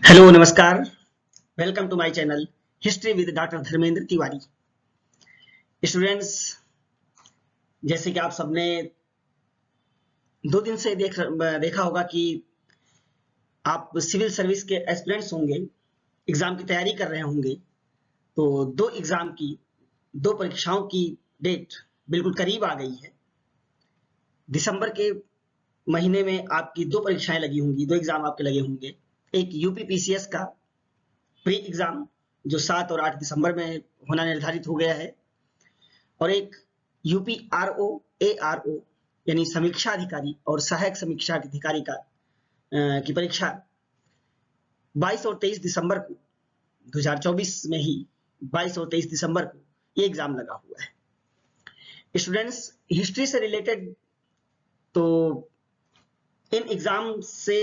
Hello नमस्कार। Welcome to my channel history with doctor Dharmendra Tiwari. Students, जैसे कि आप सबने 2 दिन से देखा होगा कि आप सिविल सर्विस के एस्पिरेंट्स होंगे, एग्जाम की तैयारी कर रहे होंगे। तो दो एग्जाम की, दो परीक्षाओं की डेट बिल्कुल करीब आ गई है। दिसंबर के महीने में आपकी दो परीक्षाएं लगी होंगी, दो एग्जाम आपके लगे होंगे। एक यूपी पीसीएस का प्री एग्जाम जो 7 और 8 दिसंबर में होना निर्धारित हो गया है, और एक यूपी आरओ एआरओ यानी समीक्षा अधिकारी और सहायक समीक्षा अधिकारी की परीक्षा 22 और 23 दिसंबर को 2024 में ही 22 और 23 दिसंबर को ये एग्जाम लगा हुआ है। स्टूडेंट्स, हिस्ट्री से रिलेटेड तो इन एग्जाम से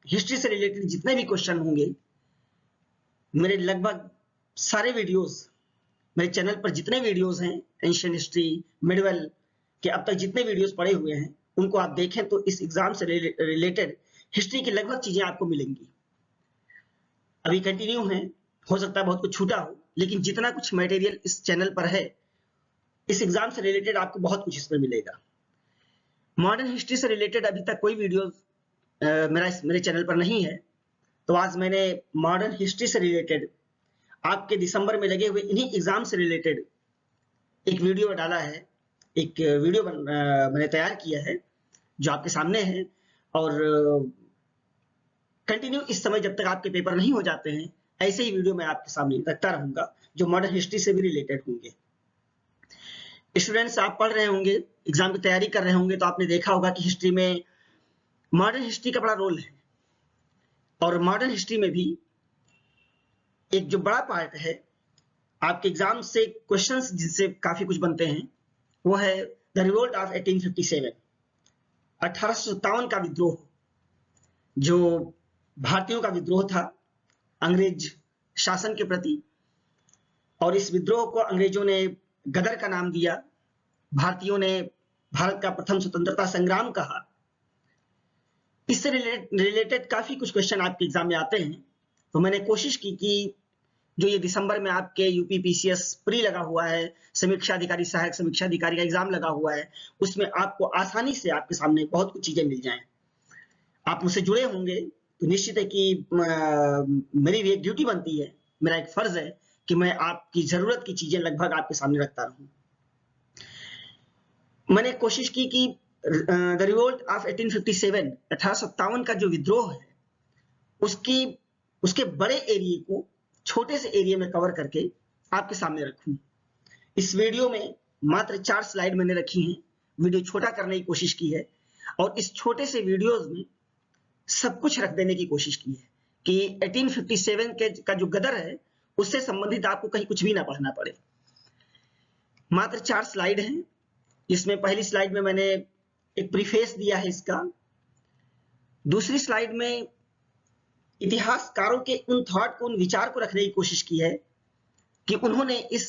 हिस्ट्री से रिलेटेड जितने भी क्वेश्चन होंगे, मेरे लगभग सारे वीडियोस, मेरे चैनल पर जितने वीडियोस हैं एंशिएंट हिस्ट्री मिडिवल के अब तक जितने वीडियोस पड़े हुए हैं, उनको आप देखें तो इस एग्जाम से रिलेटेड हिस्ट्री की लगभग चीजें आपको मिलेंगी। अभी कंटिन्यू है, हो सकता है बहुत कुछ छूटा हो, लेकिन जितना कुछ मटेरियल इस चैनल पर है, इस एग्जाम से रिलेटेड आपको बहुत कुछ इसमें मिलेगा। मॉडर्न हिस्ट्री से रिलेटेड अभी तक कोई वीडियो मेरे चैनल पर नहीं है, तो आज मैंने मॉडर्न हिस्ट्री से रिलेटेड आपके दिसंबर में लगे हुए इन्हीं एग्जाम से रिलेटेड एक वीडियो डाला है। एक वीडियो मैंने तैयार किया है जो आपके सामने है, और कंटिन्यू इस समय जब तक आपके पेपर नहीं हो जाते हैं, ऐसे ही वीडियो मैं आपके सामने रखता रहूंगा जो मॉडर्न हिस्ट्री से भी रिलेटेड होंगे। स्टूडेंट्स, आप पढ़ रहे होंगे, एग्जाम की तैयारी कर रहे होंगे, तो आपने देखा होगा कि हिस्ट्री में मॉडर्न हिस्ट्री का बड़ा रोल है, और मॉडर्न हिस्ट्री में भी एक जो बड़ा पार्ट है आपके एग्जाम से क्वेश्चंस जिनसे काफी कुछ बनते हैं, वो है द रिवोल्ट ऑफ 1857, 1857 का विद्रोह, जो भारतीयों का विद्रोह था अंग्रेज शासन के प्रति। और इस विद्रोह को अंग्रेजों ने गदर का नाम दिया, भारतीयों ने भारत का प्रथम स्वतंत्रता संग्राम कहा। इससे रिलेटेड काफी कुछ क्वेश्चन आपके एग्जाम में आते हैं, तो मैंने कोशिश की कि जो ये दिसंबर में आपके यूपी पीसीएस प्री लगा हुआ है, समीक्षा अधिकारी सहायक समीक्षा अधिकारी का एग्जाम लगा हुआ है, उसमें आपको आसानी से आपके सामने बहुत कुछ चीजें मिल जाएं। आप मुझसे जुड़े होंगे तो निश्चित है कि मेरी भी एक ड्यूटी बनती है, मेरा एक फर्ज है कि मैं आपकी जरूरत की चीजें लगभग आपके सामने रखता रहूं। मैंने कोशिश की कि द रिवोल्ट ऑफ 1857, 1857 का जो विद्रोह है, उसके बड़े एरिया को छोटे से एरिया में कवर करके आपके सामने रखूं। इस वीडियो में मात्र 4 स्लाइड मैंने रखी हैं, वीडियो छोटा करने की कोशिश की है, और इस छोटे से वीडियोस में सब कुछ रख देने की कोशिश की है कि 1857 का जो गदर है, उससे संबंधित आपको कहीं कुछ भी ना पढ़ना पड़े। मात्र 4 स्लाइड हैं, जिसमें पहली स्लाइड में मैंने एक प्रीफेस दिया है इसका, दूसरी स्लाइड में इतिहासकारों के उन थॉट को, उन विचार को रखने की कोशिश की है कि उन्होंने इस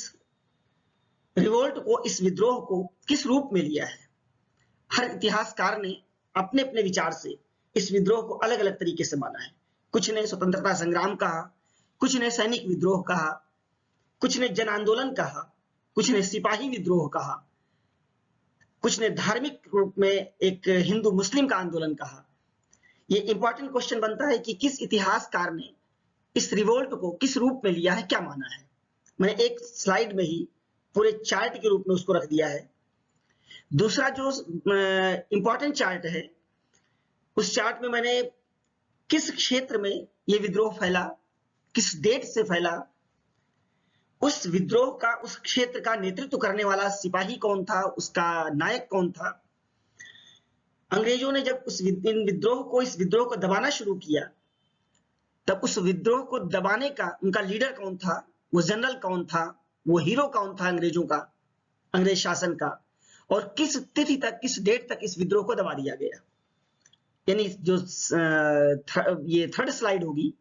रिवोल्ट को, इस विद्रोह को किस रूप में लिया है। हर इतिहासकार ने अपने अपने विचार से इस विद्रोह को अलग अलग तरीके से माना है। कुछ ने स्वतंत्रता संग्राम कहा, कुछ ने सैनिक विद्रोह कहा, कुछ ने जन आंदोलन कहा, कुछ ने सिपाही विद्रोह कहा, कुछ ने धार्मिक रूप में एक हिंदू मुस्लिम का आंदोलन कहा। ये इंपॉर्टेंट क्वेश्चन बनता है कि किस इतिहासकार ने इस रिवोल्ट को किस रूप में लिया है, क्या माना है। मैंने एक स्लाइड में ही पूरे चार्ट के रूप में उसको रख दिया है। दूसरा जो इंपॉर्टेंट चार्ट है, उस चार्ट में मैंने किस क्षेत्र में ये विद्रोह फैला, किस डेट से फैला, उस विद्रोह का, उस क्षेत्र का नेतृत्व करने वाला सिपाही कौन था, उसका नायक कौन था। अंग्रेजों ने जब इस विद्रोह को दबाना शुरू किया, तब उस विद्रोह को दबाने का उनका लीडर कौन था, वो जनरल कौन था, वो हीरो कौन था अंग्रेजों का, अंग्रेज शासन का, और किस तिथि तक, किस डेट तक इस विद्रोह को दबा दिया गया। यानी जो ये थर्ड स्लाइड होगी,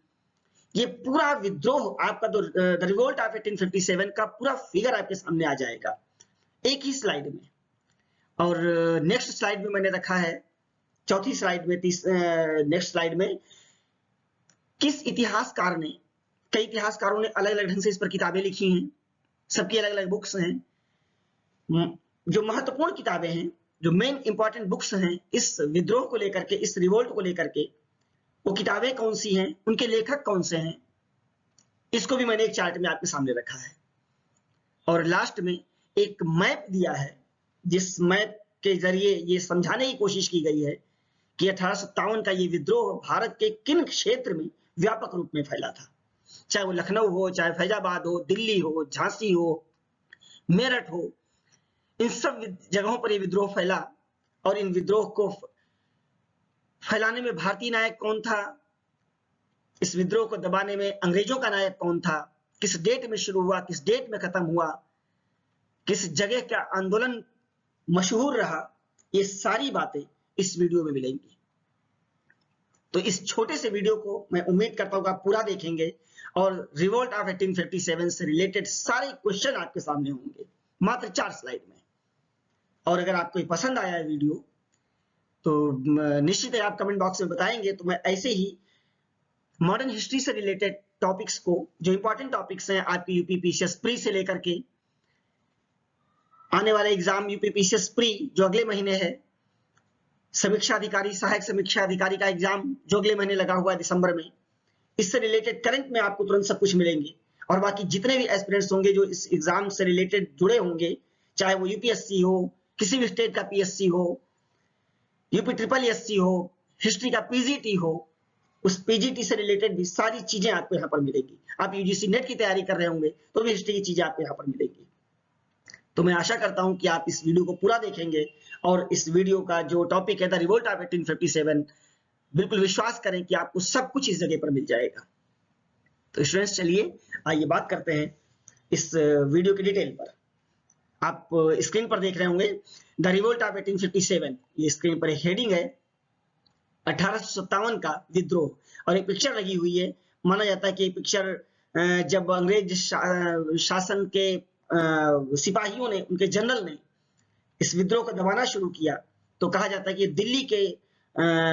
ये पूरा विद्रोह आपका द रिवोल्ट ऑफ 1857 का पूरा फिगर आपके सामने आ जाएगा एक ही स्लाइड में। और नेक्स्ट स्लाइड में मैंने रखा है, चौथी स्लाइड में, नेक्स्ट स्लाइड में, किस इतिहासकार ने, कई इतिहासकारों ने अलग अलग ढंग से इस पर किताबें लिखी हैं, सबकी अलग अलग बुक्स हैं। जो महत्वपूर्ण किताबें हैं, जो मेन इंपॉर्टेंट बुक्स हैं इस विद्रोह को लेकर के, इस रिवोल्ट को लेकर के, वो किताबें कौन सी हैं, उनके लेखक कौन से हैं, इसको भी मैंने एक चार्ट में आपके सामने रखा है। और लास्ट में एक मैप दिया है, जिस मैप के जरिए ये समझाने की कोशिश की गई है कि 1857 का ये विद्रोह भारत के किन क्षेत्र में व्यापक रूप में फैला था, चाहे वो लखनऊ हो, चाहे फैजाबाद हो, दिल्ली हो, झांसी हो, मेरठ हो, इन सब जगहों पर ये विद्रोह फैला। और इन विद्रोह को फैलाने में भारतीय नायक कौन था, इस विद्रोह को दबाने में अंग्रेजों का नायक कौन था, किस डेट में शुरू हुआ, किस डेट में खत्म हुआ, किस जगह का आंदोलन मशहूर रहा, ये सारी बातें इस वीडियो में मिलेंगी। तो इस छोटे से वीडियो को मैं उम्मीद करता हूं कि आप पूरा देखेंगे और रिवोल्ट ऑफ 1857 से रिलेटेड सारे क्वेश्चन आपके सामने होंगे मात्र 4 स्लाइड में। और अगर आपको ये पसंद आया है वीडियो तो निश्चित है आप कमेंट बॉक्स में बताएंगे, तो मैं ऐसे ही मॉडर्न हिस्ट्री से रिलेटेड टॉपिक्स को, जो इंपॉर्टेंट टॉपिक्स हैं आपकी यूपी पीसीएस प्री से लेकर के आने वाले एग्जाम यूपी पीसीएस प्री जो अगले महीने है, समीक्षा अधिकारी, सहायक समीक्षा अधिकारी का एग्जाम जो अगले महीने लगा हुआ है दिसंबर में, इससे रिलेटेड करंट में आपको तुरंत सब कुछ मिलेंगे। और बाकी जितने भी एस्पिरेंट्स होंगे जो इस एग्जाम से रिलेटेड जुड़े होंगे, चाहे वो यूपीएससी हो, किसी भी स्टेट का पीएससी हो, यूपी ट्रिपल एससी हो, हिस्ट्री का पीजीटी हो, उस पीजीटी से रिलेटेड भी सारी चीजें आपको यहाँ पर मिलेगी। आप यूजीसी नेट की तैयारी कर रहे होंगे तो भी हिस्ट्री की चीजें आपको यहाँ पर मिलेगी। तो मैं आशा करता हूं कि आप इस वीडियो को पूरा देखेंगे और इस वीडियो का जो टॉपिक है द रिवोल्ट ऑफ 1857, बिल्कुल विश्वास करें कि आपको सब कुछ इस जगह पर मिल जाएगा। तो स्टूडेंट्स चलिए आइए बात करते हैं इस वीडियो की डिटेल पर। आप स्क्रीन पर देख रहे होंगे द रिवोल्ट ऑफ 1857, ये स्क्रीन पर एक हेडिंग है 1857 का विद्रोह और एक पिक्चर लगी हुई है। माना जाता है कि पिक्चर जब अंग्रेज शासन के सिपाहियों ने, उनके जनरल ने इस विद्रोह को दबाना शुरू किया, तो कहा जाता है कि दिल्ली के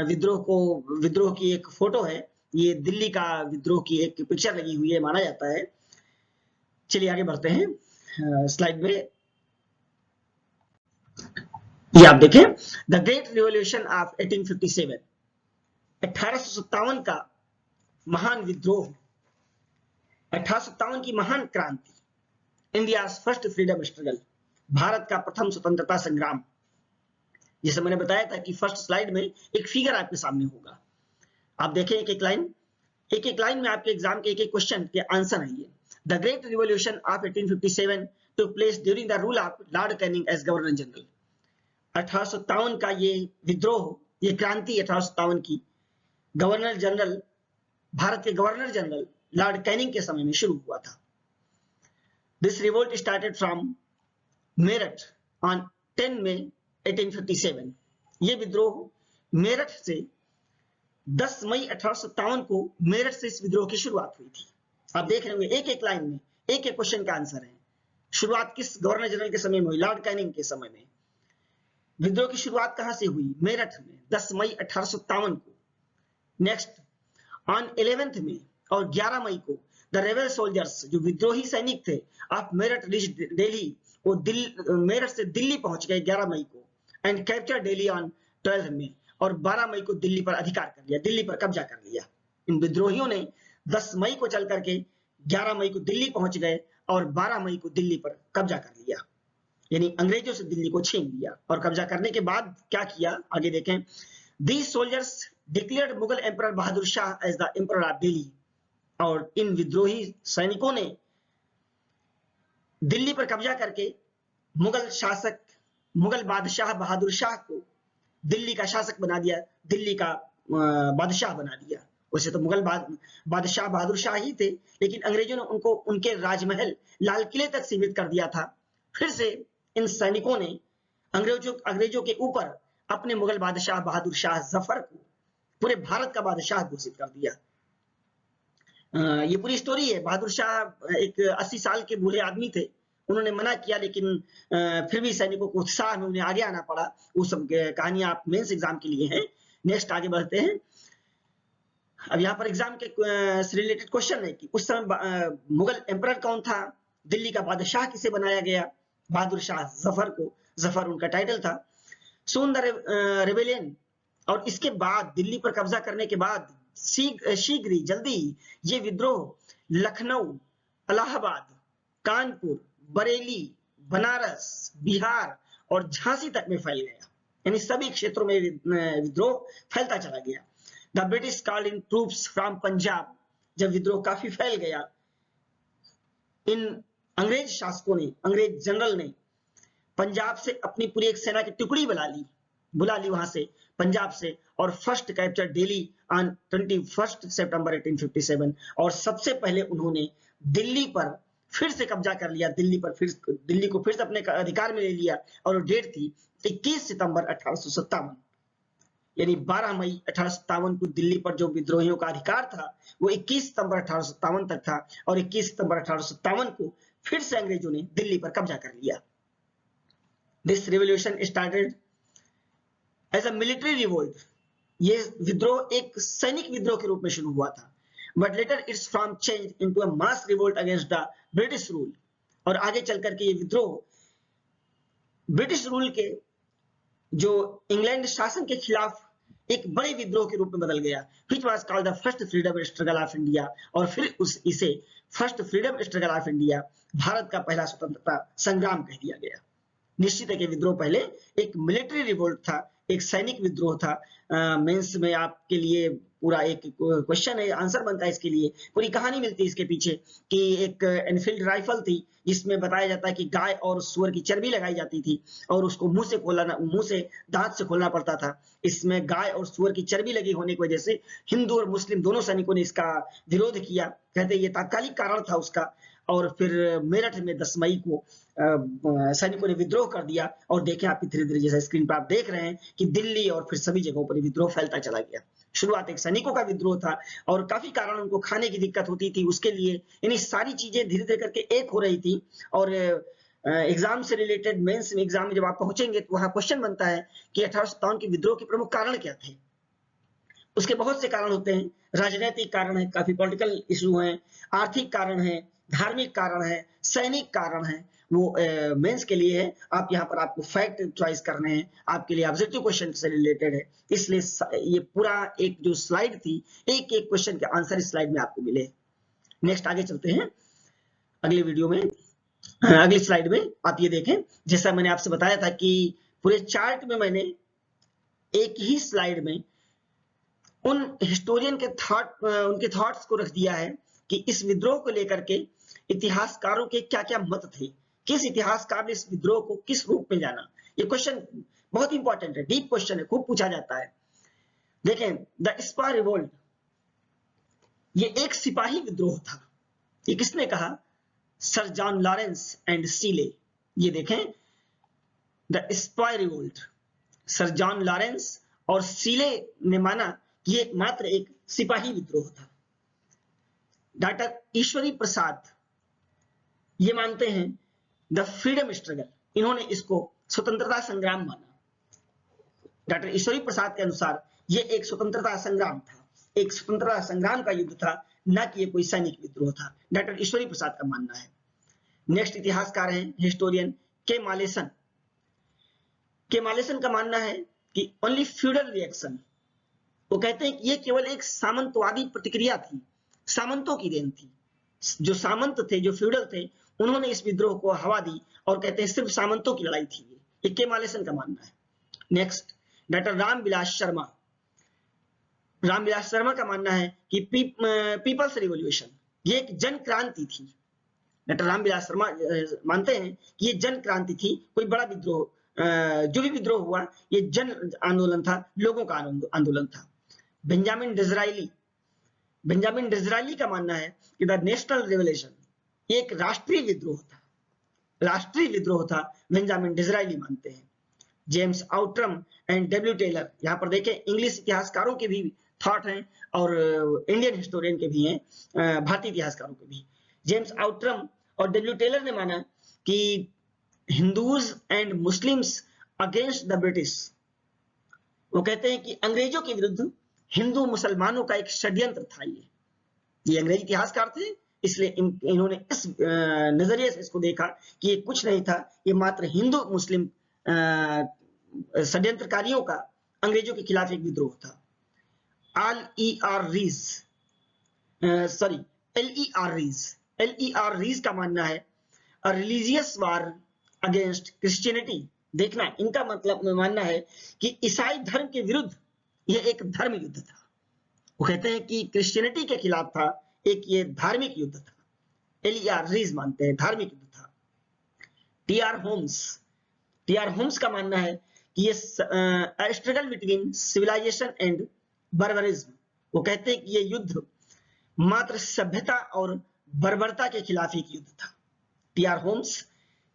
विद्रोह की एक फोटो है, ये दिल्ली का विद्रोह की एक पिक्चर लगी हुई है माना जाता है। चलिए आगे बढ़ते हैं स्लाइड में। ये आप देखें द ग्रेट रिवॉल्यूशन ऑफ 1857, 1857 का महान विद्रोह, 1857 की महान क्रांति, India first freedom struggle, Bharat का प्रथम स्वतंत्रता संग्राम। जैसे मैंने बताया था कि फर्स्ट स्लाइड में एक फिगर आपके सामने होगा, आप देखें एक एक लाइन में आपके एग्जाम के एक एक क्वेश्चन के आंसर है ये। The great revolution of 1857 took place during the rule of Lord Canning as governor general. 1857 का ये विद्रोह, ये क्रांति 1857 की गवर्नर जनरल, भारत के गवर्नर जनरल लॉर्ड कैनिंग के समय में शुरू हुआ था। This revolt started from Meerut on 10 मई 1857। ये विद्रोह मेरठ से 10 मई 1857 को मेरठ से इस विद्रोह की शुरुआत हुई थी। आप देख रहे होंगे एक एक लाइन में एक एक क्वेश्चन का आंसर है। शुरुआत किस गवर्नर जनरल के समय में हुई? लॉर्ड कैनिंग के समय में। विद्रोह की शुरुआत कहां से हुई? मेरठ में 10 मई 1857 को। नेक्स्ट ऑन 11 मई और 11 मई को द रेबल सोल्जर्स, जो विद्रोही सैनिक थे, ऑफ मेरठ रीच दिल्ली, वो मेरठ से दिल्ली पहुंच गए 11 मई को, एंड कैप्चर दिल्ली ऑन 12 मई, और 12 मई को दिल्ली पर अधिकार कर लिया, दिल्ली पर कब्जा कर लिया। इन विद्रोहियों ने 10 मई को चल करके 11 मई को दिल्ली पहुंच गए और 12 मई को दिल्ली पर कब्जा कर लिया, यानी अंग्रेजों से दिल्ली को छीन लिया। और कब्जा करने के बाद क्या किया आगे देखें। These soldiers declared Mughal emperor Bahadur Shah as the emperor of Delhi, और इन विद्रोही सैनिकों ने दिल्ली पर कब्जा करके मुगल बादशाह बहादुर शाह को दिल्ली का शासक बना दिया, दिल्ली का बादशाह बना दिया। वैसे तो मुगल बादशाह बहादुर शाह ही थे, लेकिन अंग्रेजों ने उनको उनके राजमहल लाल किले तक सीमित कर दिया था। फिर से इन सैनिकों ने अंग्रेजों के ऊपर अपने मुगल बादशाह बहादुर शाह जफर को पूरे भारत का बादशाह घोषित कर दिया। ये पूरी स्टोरी है। बहादुर शाह एक 80 साल के बूढ़े आदमी थे, उन्होंने मना किया, लेकिन फिर भी सैनिकों को उत्साह में उन्हें आगे आना पड़ा। वो सब कहानियां आप मेंस एग्जाम के लिए हैं। नेक्स्ट आगे बढ़ते हैं। अब यहाँ पर एग्जाम के से रिलेटेड क्वेश्चन है कि उस समय मुगल एम्परर कौन था, दिल्ली का बादशाह किसे बनाया गया, बहादुर शाह जफर को, जफर उनका टाइटल था। सोन द रेबेलियन, और इसके बाद दिल्ली पर कब्जा करने के बाद शीघ्र ही जल्दी ही ये विद्रोह लखनऊ, इलाहाबाद, कानपुर, बरेली, बनारस, बिहार और झांसी तक में फैल गया, यानी सभी क्षेत्रों में विद्रोह फैलता चला गया। The British called in troops from Punjab, जब विद्रोह काफी फैल गया, इन अंग्रेज शासकों ने, अंग्रेज जनरल ने पंजाब से अपनी पूरी एक सेना की टुकड़ी बुला ली वहां से, पंजाब से, और फर्स्ट कैप्चर दिल्ली ऑन 21 सितंबर 1857, और सबसे पहले उन्होंने दिल्ली पर फिर से कब्जा कर लिया, दिल्ली को फिर से अपने अधिकार में ले लिया, और वो डेट थी 21 सितंबर 1857, यानी 12 मई 1857 को दिल्ली पर जो विद्रोहियों का अधिकार था वो 21 सितंबर 1857 तक था, और 21 सितंबर 1857 को फिर से अंग्रेजों ने दिल्ली पर कब्जा कर लिया। This revolution started as a military revolt, ये विद्रोह एक सैनिक विद्रोह के रूप में शुरू हुआ था, but later it's from change into a mass revolt against the British rule, और आगे चल करके ये विद्रोह ब्रिटिश रूल के, जो इंग्लैंड शासन के खिलाफ एक बड़े विद्रोह के रूप में बदल गया, which was called the first freedom struggle of India, और फिर इसे first freedom struggle of India, Bharat का पहला स्वतंत्रता संग्राम कह दिया गया। निश्चित है कि विद्रोह पहले एक मिलिट्री रिवोल्ट था, एक सैनिक विद्रोह था। मेंस में आपके लिए पूरा एक क्वेश्चन है, आंसर बनता है इसके लिए, पूरी कहानी मिलती है इसके पीछे कि एक एनफील्ड राइफल थी जिसमें बताया जाता है कि गाय और सुअर की चर्बी लगाई जाती थी और उसको मुंह से दांत से खोलना पड़ता था। इसमें गाय और सुअर की चर्बी लगी होने की वजह से हिंदू और मुस्लिम दोनों सैनिकों ने इसका विरोध किया, कहते ये तात्कालिक कारण था उसका। और फिर मेरठ में 10 मई को सैनिकों ने विद्रोह कर दिया, और देखें आप धीरे धीरे जैसा स्क्रीन पर आप देख रहे हैं कि दिल्ली और फिर सभी जगहों पर विद्रोह फैलता चला गया। शुरुआत एक सैनिकों का विद्रोह था और काफी कारण, उनको खाने की दिक्कत होती थी, उसके लिए यानी सारी चीजें धीरे धीरे करके एक हो रही थी। और एग्जाम से रिलेटेड मेंस में एग्जाम में जब आप पहुंचेंगे तो वहां क्वेश्चन बनता है कि 1857 के विद्रोह के प्रमुख कारण क्या थे। उसके बहुत से कारण होते हैं, राजनीतिक कारण है, काफी पॉलिटिकल इशू हैं, आर्थिक कारण है, धार्मिक कारण है, सैनिक कारण है, वो मेंस के लिए है। आप यहाँ पर आपको फैक्ट चॉइस करने हैं, आपके लिए ऑब्जेक्टिव क्वेश्चन से रिलेटेड है, इसलिए ये पूरा एक जो स्लाइड थी, एक एक क्वेश्चन के आंसर इस स्लाइड में आपको मिले। नेक्स्ट आगे चलते हैं अगले वीडियो में, अगली स्लाइड में आप ये देखें, जैसा मैंने आपसे बताया था कि पूरे चार्ट में मैंने एक ही स्लाइड में उन हिस्टोरियन के उनके थॉट्स को रख दिया है कि इस विद्रोह को लेकर के इतिहासकारों के क्या क्या मत थे, किस इतिहासकार ने इस विद्रोह को किस रूप में जाना। ये क्वेश्चन बहुत इंपॉर्टेंट है, डीप क्वेश्चन है, खूब पूछा जाता है। देखें, द स्पा रिवोल्ट, ये एक सिपाही विद्रोह था। ये किसने कहा? Sir John Lawrence and Seeley. ये देखें, the sepoy revolt, sir John Lawrence और सीले ने माना कि ये मात्र एक सिपाही विद्रोह था। डॉक्टर ईश्वरी प्रसाद ये मानते हैं द फ्रीडम स्ट्रगल, इन्होंने इसको स्वतंत्रता संग्राम माना। डॉक्टर ईश्वरी प्रसाद के अनुसार ये एक स्वतंत्रता संग्राम था, एक स्वतंत्रता संग्राम का युद्ध था, न कि ये कोई सैनिक विद्रोह था। डॉक्टर ईश्वरी प्रसाद का मानना है। नेक्स्ट इतिहासकार हैं हिस्टोरियन के मालेसन। के मालेसन का मानना है कि ओनली फ्यूडल रिएक्शन, वो कहते हैं कि ये केवल एक सामंतवादी प्रतिक्रिया थी, सामंतों की देन थी। जो सामंत थे, जो फ्यूडल थे, उन्होंने इस विद्रोह को हवा दी और कहते हैं सिर्फ सामंतों की लड़ाई थी। ये के मालेसन का मानना है। Next, doctor Ramvilas Sharma. रामविलास शर्मा का मानना है कि पीपल्स रिवॉल्यूशन ये एक जन क्रांति थी। डॉक्टर रामविलास शर्मा मानते हैं कि ये जन क्रांति थी, कोई बड़ा विद्रोह, जो भी विद्रोह हुआ ये जन आंदोलन था, लोगों का आंदोलन था। बेंजामिन डिज़रायली का मानना है कि द नेशनल रिवॉल्यूशन एक राष्ट्रीय विद्रोह था, राष्ट्रीय विद्रोह था, बेंजामिन डिज़रायली मानते हैं। James Outram and W Taylor, यहाँ पर देखें इंग्लिश इतिहासकारों के भी थॉट हैं और इंडियन हिस्टोरियन के भी हैं, भारतीय इतिहासकारों के भी। जेम्स आउट्रम और डब्ल्यू टेलर ने माना कि Hindus and Muslims against the British, वो कहते हैं कि अंग्रेजों के विरुद्ध हिंदू मुसलमानों का एक षड्यंत्र था। ये अंग्रेज इतिहासकार थे, इसलिए इन्होंने इस नजरिए से इसको देखा कि ये कुछ नहीं था, ये मात्र हिंदू मुस्लिम षड्यंत्रकारियों का अंग्रेजों के खिलाफ एक विद्रोह था। LER रीज का मानना है रिलीजियस वार अगेंस्ट क्रिश्चियनिटी। देखना, इनका मतलब मानना है कि ईसाई धर्म के विरुद्ध यह एक धर्म युद्ध था। वो कहते हैं कि क्रिश्चियनिटी के खिलाफ था, एक ये धार्मिक युद्ध था। LER रीज मानते हैं धार्मिक युद्ध था। TR होम्स का मानना है कि ये स्ट्रगल बिटवीन सिविलाइजेशन एंड बर्बरिज्म। वो कहते हैं कि ये युद्ध मात्र सभ्यता और बर्बरता के खिलाफ एक युद्ध था। TR होम्स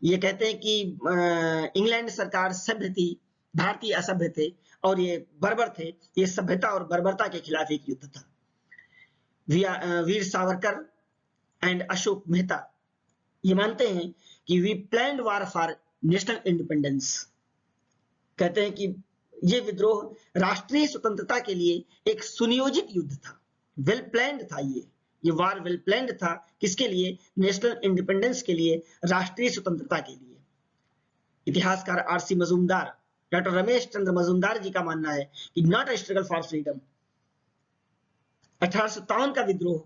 ये कहते हैं कि इंग्लैंड सरकार सभ्य थी, भारतीय असभ्य थे, और ये बर्बर थे। ये सभ्यता और बर्बरता के खिलाफ एक युद्ध था। वीर सावरकर एंड अशोक मेहता ये मानते हैं कि we planned war for national independence. कहते हैं कि ये विद्रोह राष्ट्रीय स्वतंत्रता के लिए एक सुनियोजित युद्ध था, वेल प्लान्ड था। ये वार वेल प्लान्ड था, किसके लिए? नेशनल इंडिपेंडेंस के लिए, राष्ट्रीय स्वतंत्रता के लिए। इतिहासकार RC मजूमदार, डॉक्टर रमेश चंद्र मजूमदार जी का मानना है कि not a struggle for freedom. 1857 का विद्रोह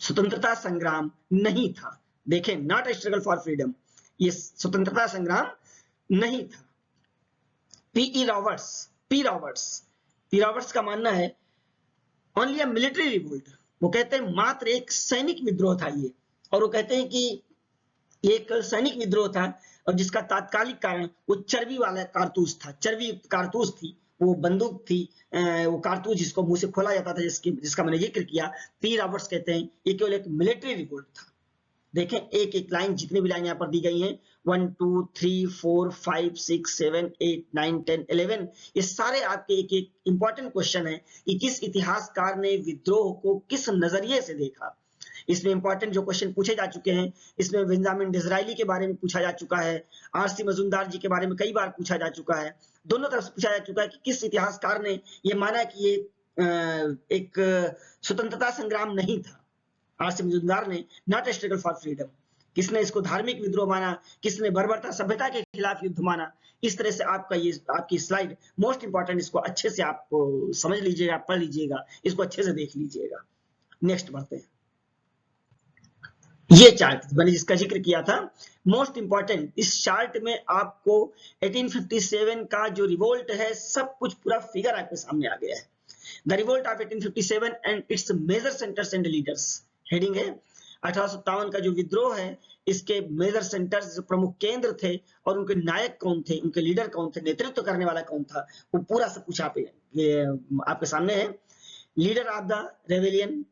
स्वतंत्रता संग्राम नहीं था। देखें, not a struggle for freedom, ये स्वतंत्रता संग्राम नहीं था। P रॉबर्ट्स का मानना है ओनली अ मिलिट्री रिवोल्ट। वो कहते हैं मात्र एक सैनिक विद्रोह था ये, और वो कहते हैं कि एक सैनिक विद्रोह था और जिसका तात्कालिक कारण वो चर्बी वाला कारतूस था, चर्बी युक्त कारतूस थी, वो बंदूक थी, वो कारतूस जिसको मुंह से खोला जाता था, जिसका मैंने जिक्र किया। P रॉबर्ट्स कहते हैं ये केवल एक मिलिट्री रिवोल्ट था। देखें, एक एक लाइन, जितनी भी लाइन यहाँ पर दी गई हैं, 1 2 3 4 5 6 7 8 9 10 11, ये सारे आपके एक एक इंपॉर्टेंट क्वेश्चन है कि किस इतिहासकार ने विद्रोह को किस नजरिए से देखा। इसमें इंपॉर्टेंट जो क्वेश्चन पूछे जा चुके हैं, इसमें बेंजामिन डिज़राइली के बारे में पूछा जा चुका है, RC मजूमदार जी के बारे में कई बार पूछा जा चुका है, दोनों तरफ से पूछा जा चुका है कि किस इतिहासकार ने ये माना कि ये एक स्वतंत्रता संग्राम नहीं था। RC मजूमदार ने not a struggle for freedom, किसने इसको धार्मिक विद्रोह माना, किसने बर्बरता सभ्यता के खिलाफ युद्ध माना। इस तरह से आपका ये आपकी स्लाइड मोस्ट इंपॉर्टेंट, इसको अच्छे से आप समझ लीजिएगा, पढ़ लीजिएगा, इसको अच्छे से देख लीजिएगा। नेक्स्ट बढ़ते हैं। ये चार्ट मैंने जिसका जिक्र किया था, मोस्ट इंपॉर्टेंट, इस चार्ट में आपको 1857 का जो रिवोल्ट है, सब कुछ पूरा फिगर आपके सामने आ गया है। The revolt of 1857 and its major centres and leaders, heading है 1857 का जो विद्रोह है, इसके मेजर सेंटर्स, प्रमुख केंद्र थे, और उनके नायक कौन थे, उनके लीडर कौन थे, नेतृत्व करने वाला कौन था, वो पूरा सब कुछ आपके सामने है। लीडर ऑफ द रेवेलियन,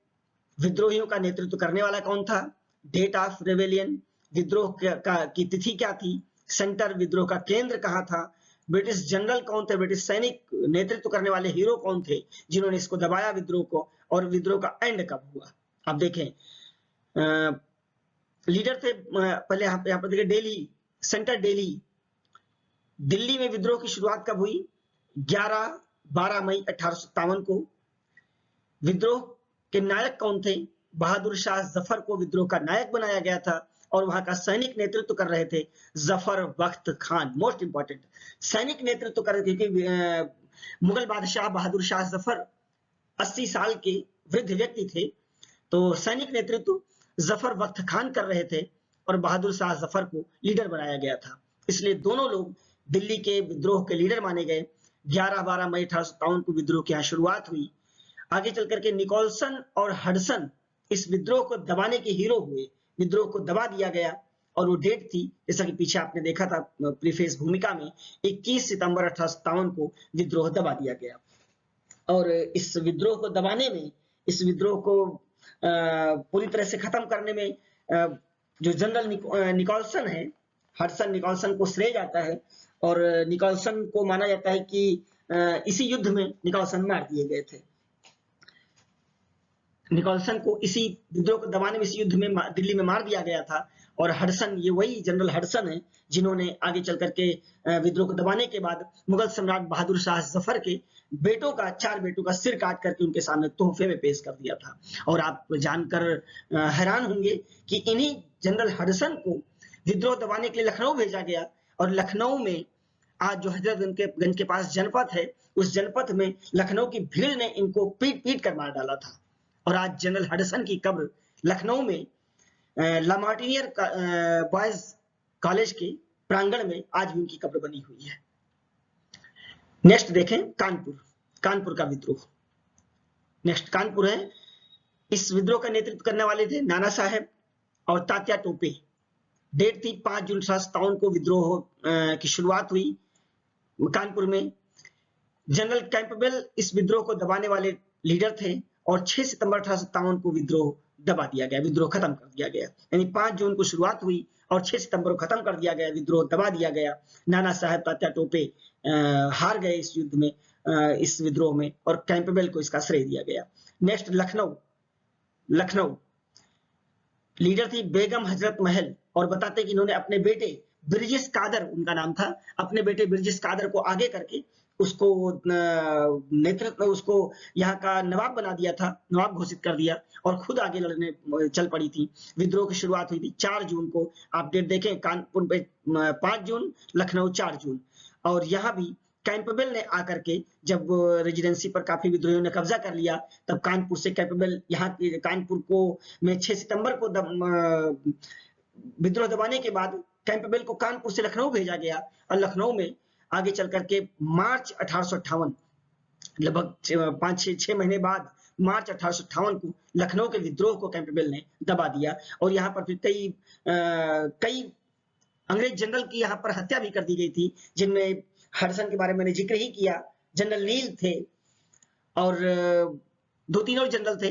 विद्रोहियों का नेतृत्व करने वाला कौन था, डेट ऑफ रेवेलियन, विद्रोह की तिथि क्या थी, सेंटर, विद्रोह का केंद्र कहाँ था, ब्रिटिश जनरल कौन थे, ब्रिटिश सैनिक, नेतृत्व करने वाले हीरो कौन थे जिन्होंने इसको दबाया विद्रोह को, और विद्रोह का एंड कब हुआ। आप देखें, लीडर थे पहले यहाँ पर देखिए, दिल्ली, सेंटर दिल्ली में विद्रोह की शुरुआत कब हुई, 11-12 मई 1857 को। विद्रोह के नायक कौन थे, बहादुर शाह जफर को विद्रोह का नायक बनाया गया था, और वहां का सैनिक नेतृत्व कर रहे थे जफर बख्त खान। मोस्ट इंपॉर्टेंट, सैनिक नेतृत्व कर रहे थे, क्योंकि मुगल बादशाह बहादुर शाह जफर 80 साल के वृद्ध व्यक्ति थे, तो सैनिक नेतृत्व जफर बख्त खान कर रहे थे, और बहादुर शाह जफर को लीडर बनाया गया था। इसलिए दोनों लोग दिल्ली के विद्रोह के लीडर माने गए। 11-12 मई 1857 को विद्रोह की यहाँ शुरुआत हुई। आगे चल करके निकोलसन और हडसन इस विद्रोह को दबाने के हीरो हुए, विद्रोह को दबा दिया गया, और वो डेट थी, जैसा कि पीछे आपने देखा था प्रीफेस भूमिका में, 21 सितंबर 1857 को विद्रोह दबा दिया गया। और इस विद्रोह को दबाने में, इस विद्रोह को पूरी तरह से खत्म करने में जो जनरल निकोलसन है, हडसन निकोलसन को श्रेय जाता है, और निकोलसन को माना जाता है कि इसी युद्ध में निकोलसन मार दिए गए थे। निकोलसन को इसी विद्रोह को दबाने में, इस युद्ध में दिल्ली में मार दिया गया था। और हडसन, ये वही जनरल हडसन है जिन्होंने आगे चल करके विद्रोह को दबाने के बाद मुगल सम्राट बहादुर शाह जफर के बेटों का, 4 बेटों का सिर काट करके उनके सामने तोहफे में पेश कर दिया था। और आप जानकर हैरान होंगे कि इन्हीं जनरल हडसन को विद्रोह दबाने के लिए लखनऊ भेजा गया। और लखनऊ में आज जो हजरतगंज के पास जनपद है, उस जनपद में लखनऊ की भीड़ ने इनको पीट पीट कर मार डाला था। और आज जनरल हडसन की कब्र लखनऊ में लामार्टिनियर बॉयज कॉलेज के प्रांगण में आज भी उनकी कब्र बनी हुई है। नेक्स्ट देखें कानपुर, कानपुर का विद्रोह। नेक्स्ट कानपुर है। इस विद्रोह का नेतृत्व करने वाले थे नाना साहेब और तात्या टोपे। डेट थी 5 जून 1857 को विद्रोह की शुरुआत हुई कानपुर में। जनरल कैंपबेल इस विद्रोह को दबाने वाले लीडर थे और 6 सितंबर 1857 को विद्रोह दबा दिया गया, विद्रोह खत्म कर दिया गया। यानी 5 जून को शुरुआत हुई और 6 सितंबर को खत्म कर दिया गया, विद्रोह दबा दिया गया। नाना साहब तात्या टोपे हार गए इस युद्ध में, इस विद्रोह में, और कैंपबेल को इसका श्रेय दिया गया। नेक्स्ट लखनऊ। लखनऊ लीडर थी बेगम हजरत महल, और बताते कि इन्होंने अपने बेटे ब्रिजेश कादर, उनका नाम था, अपने बेटे ब्रिजेश कादर को आगे करके उसको नेतृत्व, उसको यहाँ का नवाब बना दिया था, नवाब घोषित कर दिया, और खुद आगे लड़ने चल पड़ी थी। विद्रोह की शुरुआत हुई थी 4 जून को। आप डेट देखें, कानपुर पे 5 जून, लखनऊ 4 जून। और यहाँ भी कैंपबेल ने आकर के, जब रेजिडेंसी पर काफी विद्रोहियों ने कब्जा कर लिया, तब कानपुर से कैंपबेल यहाँ कानपुर को में 6 सितंबर को विद्रोह दबाने के बाद कैंपबेल को कानपुर से लखनऊ भेजा गया। और लखनऊ में आगे चल करके मार्च 1858, लगभग 5-6 महीने बाद मार्च 1858 को लखनऊ के विद्रोह को कैंपबेल ने दबा दिया। और यहाँ पर फिर कई अंग्रेज जनरल की यहाँ पर हत्या भी कर दी गई थी, जिनमें हडसन के बारे में मैंने जिक्र ही किया, जनरल नील थे, और 2-3 और जनरल थे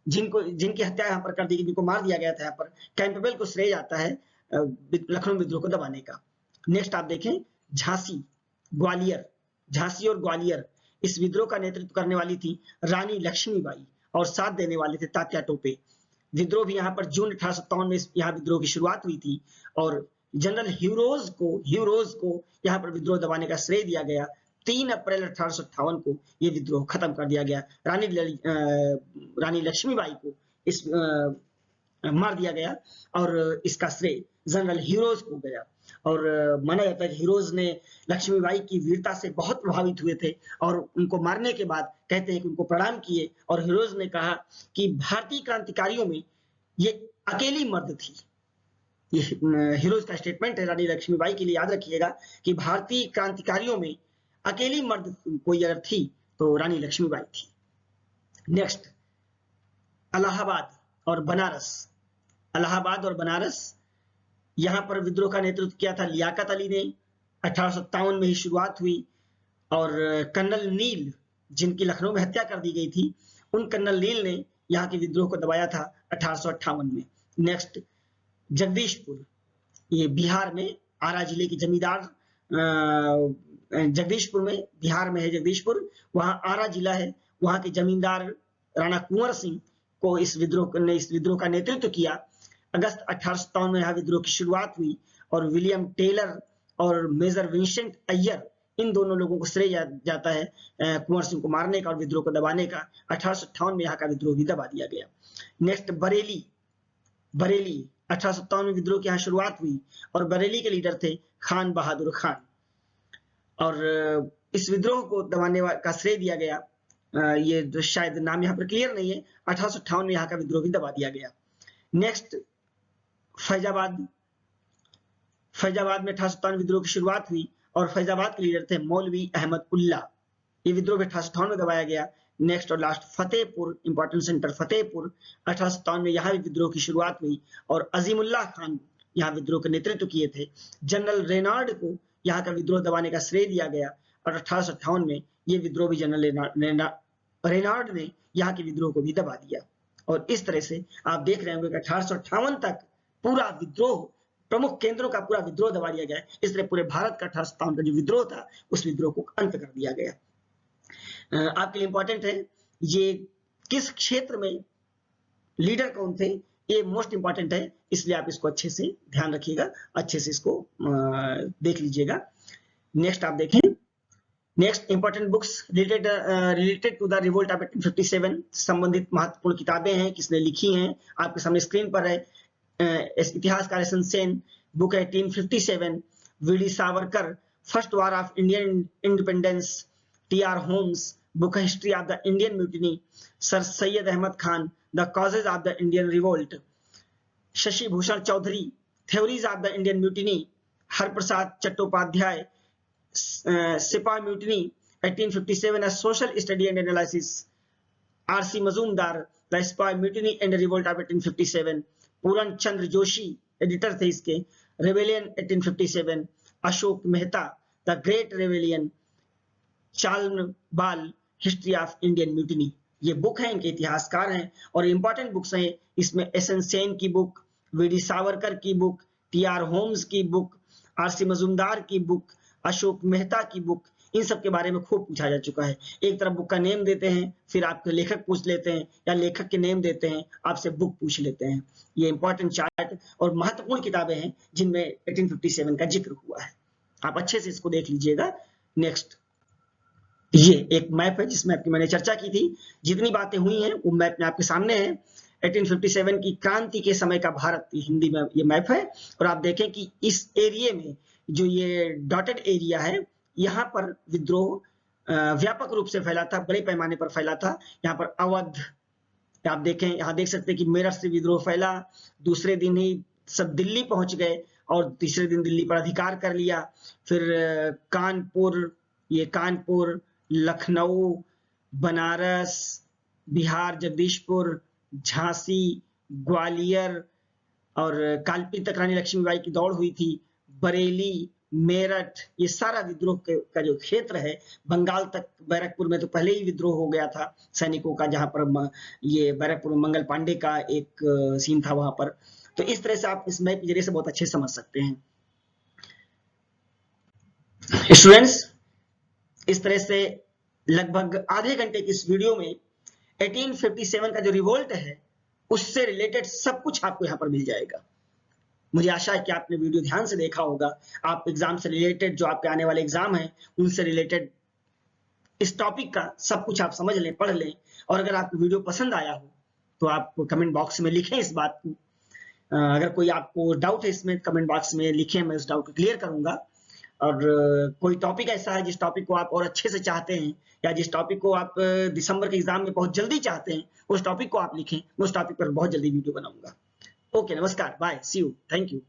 जिनकी हत्या यहाँ पर कर दी गई, जिनको मार दिया गया था। यहाँ पर कैंपबेल को श्रेय जाता है लखनऊ विद्रोह को दबाने का। नेक्स्ट आप देखें झांसी, ग्वालियर। झांसी और ग्वालियर, इस विद्रोह का नेतृत्व करने वाली थी रानी लक्ष्मीबाई, और साथ देने वाले थे तात्या टोपे। विद्रोह भी यहाँ पर जून 1857 में यहाँ विद्रोह की शुरुआत हुई थी, और जनरल ह्यूरोज को यहाँ पर विद्रोह दबाने का श्रेय दिया गया। 3 अप्रैल 1858 को ये विद्रोह खत्म कर दिया गया। रानी लक्ष्मीबाई को इस मार दिया गया, और इसका श्रेय जनरल ह्यूरोज को गया। और माना जाता है कि ह्यूरोज ने लक्ष्मीबाई की वीरता से बहुत प्रभावित हुए थे, और उनको मारने के बाद कहते हैं कि उनको प्रणाम किए, और ह्यूरोज ने कहा कि भारतीय क्रांतिकारियों में ये अकेली मर्द थी। ये ह्यूरोज का स्टेटमेंट है रानी लक्ष्मीबाई के लिए, याद रखिएगा कि भारतीय क्रांतिकारियों में अकेली मर्द कोई अगर थी तो रानी लक्ष्मीबाई थी। नेक्स्ट इलाहाबाद और बनारस। इलाहाबाद और बनारस, यहाँ पर विद्रोह का नेतृत्व किया था लियाकत अली ने। 1857 में ही शुरुआत हुई, और कर्नल नील, जिनकी लखनऊ में हत्या कर दी गई थी, उन कर्नल नील ने यहाँ के विद्रोह को दबाया था 1858 में। नेक्स्ट जगदीशपुर, ये बिहार में आरा जिले की जमींदार, जगदीशपुर में, बिहार में है जगदीशपुर, वहाँ आरा जिला है। वहाँ के जमींदार राणा कुंवर सिंह को इस विद्रोह का नेतृत्व किया। अगस्त 1857 में यहाँ विद्रोह की शुरुआत हुई, और विलियम टेलर और मेजर विंसेंट अय्यर, इन दोनों लोगों को श्रेय जाता है कुंवर सिंह को मारने का और विद्रोह को दबाने का। 1858 में यहाँ का विद्रोह भी दबा दिया गया। नेक्स्ट बरेली। 1857 में विद्रोह की यहाँ शुरुआत हुई, और बरेली के लीडर थे खान बहादुर खान, और इस विद्रोह को दबाने का श्रेय दिया गया। ये शायद नाम यहाँ पर क्लियर नहीं है। 1858 में यहाँ का विद्रोह भी दबा दिया गया। नेक्स्ट फैजाबाद में 1857 विद्रोह की शुरुआत हुई, और फैजाबाद के लीडर थे मौलवी अहमद उल्ला। ये विद्रोह 1857 में दबाया गया। नेक्स्ट और last Fatehpur, important centre Fatehpur. 1857 में यहाँ भी विद्रोह की शुरुआत हुई, और अजीमुल्लाह खान यहाँ विद्रोह का नेतृत्व किए थे। जनरल रेनार्ड को यहाँ का विद्रोह दबाने का श्रेय दिया गया, और 1858 में ये विद्रोह भी जनरल रेनार्ड ने यहाँ के विद्रोह को भी दबा दिया। और इस तरह से आप देख रहे होंगे कि 1858 तक पूरा विद्रोह, प्रमुख केंद्रों का पूरा विद्रोह दबा दिया गया। इस तरह पूरे भारत का 1857 का जो विद्रोह था, उस विद्रोह को अंत कर दिया गया। आपके लिए इंपॉर्टेंट है, ये किस क्षेत्र में लीडर कौन थे, ये मोस्ट इंपॉर्टेंट है, इसलिए आप इसको अच्छे से ध्यान रखिएगा, अच्छे से इसको देख लीजिएगा। नेक्स्ट आप देखें, next important books related to the revolt of 1857, संबंधित महत्वपूर्ण किताबें हैं, किसने लिखी हैं, आपके सामने स्क्रीन पर है। इतिहासकार S N. Sen, book 1857, V D. Savarkar, first war of Indian independence, T R. Holmes, book history of the Indian mutiny, sir Syed Ahmad Khan, the causes of the Indian revolt, Shashi Bhushan Chaudhuri, theories of the Indian mutiny, Harprasad Chattopadhyay, sipahi mutiny 1857, a social study and analysis, R.C. Majumdar, the sipahi mutiny and revolt of 1857, Puran Chandra Joshi editor थे इसके, rebellion 1857, Ashok Mehta, the great rebellion, चालन बाल, history of Indian mutiny. ये book है, इनके इतिहासकार हैं और इंपॉर्टेंट बुक्स हैं। इसमें एस.एन. सेन की बुक, वी.डी. सावरकर की बुक, टी.आर. होम्स की बुक, R.C. मजूमदार की बुक, अशोक मेहता की बुक, इन सब के बारे में खूब पूछा जा चुका है। एक तरफ बुक का नेम देते हैं, फिर आपके लेखक पूछ लेते हैं, या लेखक के नेम देते हैं, आपसे बुक पूछ लेते हैं। ये इंपॉर्टेंट चार्ट और महत्वपूर्ण किताबें हैं जिनमें 1857 का जिक्र हुआ है। आप अच्छे से इसको देख लीजिएगा। नेक्स्ट, ये एक मैप है जिसमें आपकी मैंने चर्चा की थी, जितनी बातें हुई हैं वो मैप में आपके सामने है। 1857 की क्रांति के समय का भारत, हिंदी में ये मैप है। और आप देखें कि इस एरिया में जो ये डॉटेड एरिया है, यहाँ पर विद्रोह व्यापक रूप से फैला था, बड़े पैमाने पर फैला था। यहाँ पर अवध, आप देखें, यहाँ देख सकते हैं कि मेरठ से विद्रोह फैला, दूसरे दिन ही सब दिल्ली पहुंच गए और तीसरे दिन दिल्ली पर अधिकार कर लिया। फिर कानपुर, ये कानपुर, लखनऊ, बनारस, बिहार, जगदीशपुर, झांसी, ग्वालियर और कालपी तक रानी लक्ष्मीबाई की दौड़ हुई थी, बरेली, मेरठ, ये सारा विद्रोह का जो क्षेत्र है, बंगाल तक, बैरकपुर में तो पहले ही विद्रोह हो गया था सैनिकों का, जहां पर ये बैरकपुर मंगल पांडे का एक सीन था वहां पर। तो इस तरह से आप इस मैप के जरिए से बहुत अच्छे समझ सकते हैं। स्टूडेंट्स, इस तरह से लगभग आधे घंटे की इस वीडियो में 1857 का जो रिवोल्ट है उससे रिलेटेड सब कुछ आपको यहाँ पर मिल जाएगा। मुझे आशा है कि आपने वीडियो ध्यान से देखा होगा। आप एग्जाम से रिलेटेड, जो आपके आने वाले एग्जाम हैं उनसे रिलेटेड इस टॉपिक का सब कुछ आप समझ लें, पढ़ लें। और अगर आपको वीडियो पसंद आया हो तो आप कमेंट बॉक्स में लिखें इस बात को। अगर कोई आपको डाउट है इसमें, कमेंट बॉक्स में लिखें, मैं उस डाउट को क्लियर करूंगा। और कोई टॉपिक ऐसा है जिस टॉपिक को आप और अच्छे से चाहते हैं, या जिस टॉपिक को आप दिसंबर के एग्जाम में बहुत जल्दी चाहते हैं, उस टॉपिक को आप लिखें, मैं उस टॉपिक पर बहुत जल्दी वीडियो बनाऊंगा। ओके, नमस्कार, bye, see you, thank you.